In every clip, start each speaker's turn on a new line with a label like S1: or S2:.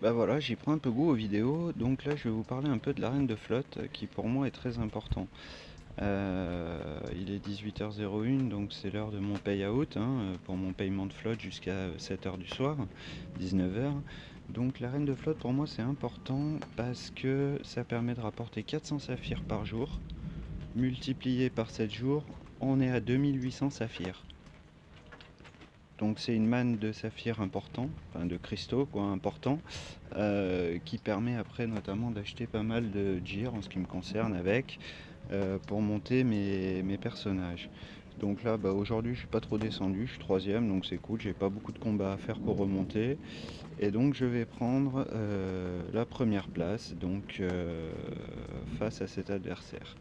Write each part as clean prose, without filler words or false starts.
S1: Bah voilà, j'y prends un peu goût aux vidéos, donc là je vais vous parler un peu de l'arène de flotte qui pour moi est très important. Il est 18h01, donc c'est l'heure de mon payout pour mon paiement de flotte jusqu'à 7h du soir, 19h. Donc l'arène de flotte pour moi c'est important parce que ça permet de rapporter 400 saphirs par jour. Multiplié par 7 jours, on est à 2800 saphirs. Donc c'est une manne de saphirs important, enfin de cristaux quoi, important, qui permet après notamment d'acheter pas mal de gear en ce qui me concerne avec, pour monter mes personnages. Donc là bah, aujourd'hui je suis pas trop descendu, je suis troisième donc c'est cool, j'ai pas beaucoup de combats à faire pour remonter. Et donc je vais prendre la première place donc face à cet adversaire.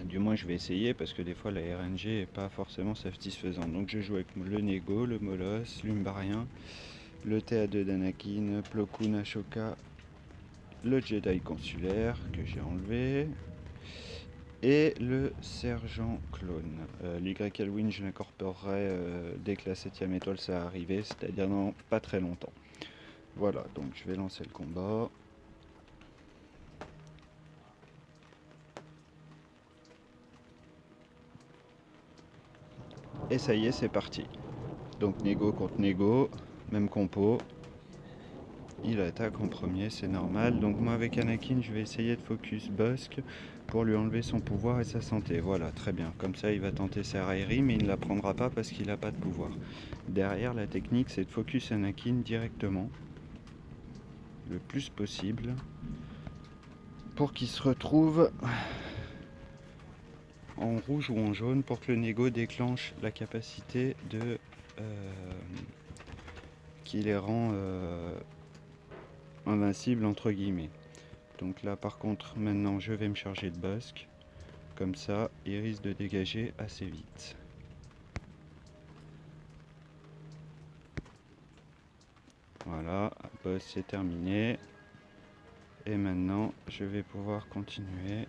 S1: Du moins je vais essayer parce que des fois la RNG est pas forcément satisfaisante. Donc je joue avec le Nego, le Moloss, l'Umbarien, le TA2 d'Anakin, Plo Koon, Ashoka, le Jedi consulaire que j'ai enlevé et le sergent clone. L'Y Elwin je l'incorporerai dès que la 7ème étoile ça arrivé, c'est-à-dire dans pas très longtemps. Voilà, donc je vais lancer le combat. Et ça y est, c'est parti. Donc Nego contre Nego, même compo. Il attaque en premier, c'est normal. Donc moi avec Anakin, je vais essayer de focus Bossk pour lui enlever son pouvoir et sa santé. Voilà, très bien. Comme ça, il va tenter sa raillerie, mais il ne la prendra pas parce qu'il n'a pas de pouvoir. Derrière, la technique, c'est de focus Anakin directement, le plus possible, pour qu'il se retrouve en rouge ou en jaune, pour que le Nego déclenche la capacité de... qui les rend invincibles, entre guillemets. Donc là, par contre, maintenant, je vais me charger de Bossk. Comme ça, il risque de dégager assez vite. Voilà, boss c'est terminé. Et maintenant, je vais pouvoir continuer.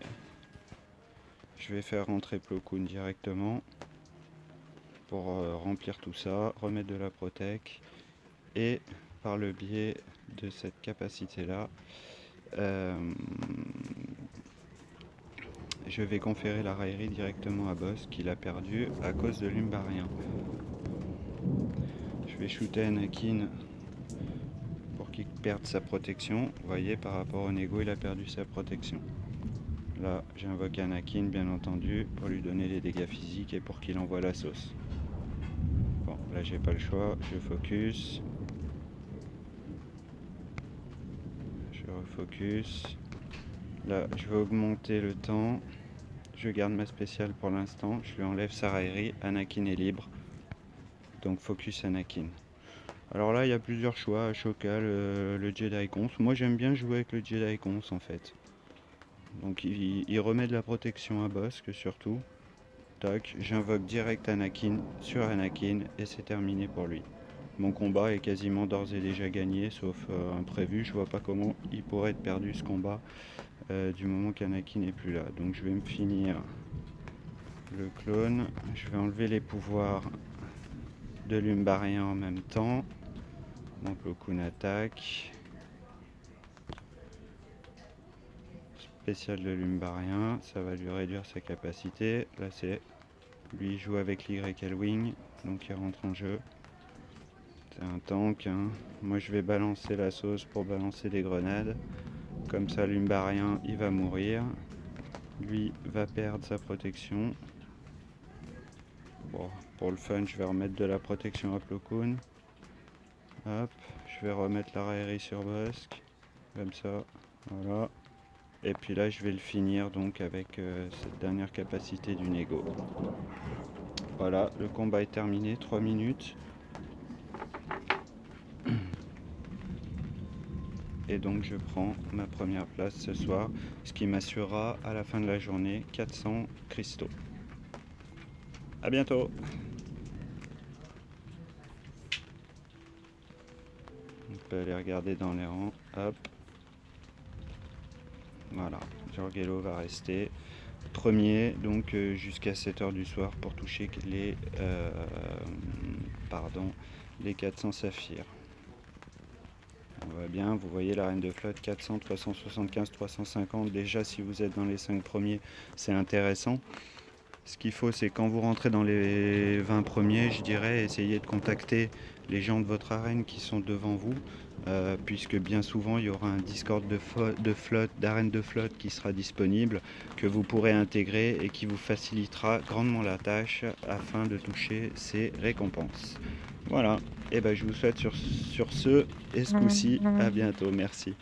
S1: Je vais faire rentrer Plo Koon directement pour remplir tout ça, remettre de la protec. Et par le biais de cette capacité-là, je vais conférer la raillerie directement à Boss qu'il a perdu à cause de l'Umbarien. Je vais shooter Anakin pour qu'il perde sa protection. Vous voyez, par rapport au Nego, il a perdu sa protection. Là, j'invoque Anakin, bien entendu, pour lui donner les dégâts physiques et pour qu'il envoie la sauce. Bon, là, j'ai pas le choix. Je focus. Je refocus. Là, je vais augmenter le temps. Je garde ma spéciale pour l'instant. Je lui enlève sa raillerie. Anakin est libre. Donc, focus Anakin. Alors là, il y a plusieurs choix. Ashoka, le Jedi Cons. Moi, j'aime bien jouer avec le Jedi Cons, en fait. Donc, il remet de la protection à Bossk, surtout. Tac, j'invoque direct Anakin sur Anakin et c'est terminé pour lui. Mon combat est quasiment d'ores et déjà gagné, sauf imprévu. Je vois pas comment il pourrait être perdu ce combat du moment qu'Anakin n'est plus là. Donc je vais me finir le clone. Je vais enlever les pouvoirs de l'Umbarien en même temps. Donc Plo Koon attaque. Spécial de l'Umbarien, ça va lui réduire sa capacité. Là c'est lui joue avec l'Y Elwing, donc il rentre en jeu. C'est un tank, hein. Moi je vais balancer la sauce pour balancer des grenades. Comme ça l'Umbarien il va mourir. Lui va perdre sa protection. Bon, pour le fun je vais remettre de la protection à Plo Koon. Hop, je vais remettre la raillerie sur Bossk. Comme ça, voilà. Et puis là je vais le finir donc avec cette dernière capacité du Nego. Voilà, le combat est terminé, 3 minutes. Et donc je prends ma première place ce soir, ce qui m'assurera à la fin de la journée 400 cristaux. A bientôt. On peut aller regarder dans les rangs, hop. Voilà, Jorgello va rester premier, donc jusqu'à 7h du soir pour toucher les 400 saphirs. On va bien, vous voyez la reine de flotte 400, 375, 350. Déjà, si vous êtes dans les 5 premiers, c'est intéressant. Ce qu'il faut, c'est quand vous rentrez dans les 20 premiers, je dirais, essayez de contacter les gens de votre arène qui sont devant vous, puisque bien souvent, il y aura un Discord de flotte, d'arène de flotte qui sera disponible, que vous pourrez intégrer et qui vous facilitera grandement la tâche afin de toucher ces récompenses. Voilà, et ben je vous souhaite sur ce et ce coup-ci, à bientôt, merci.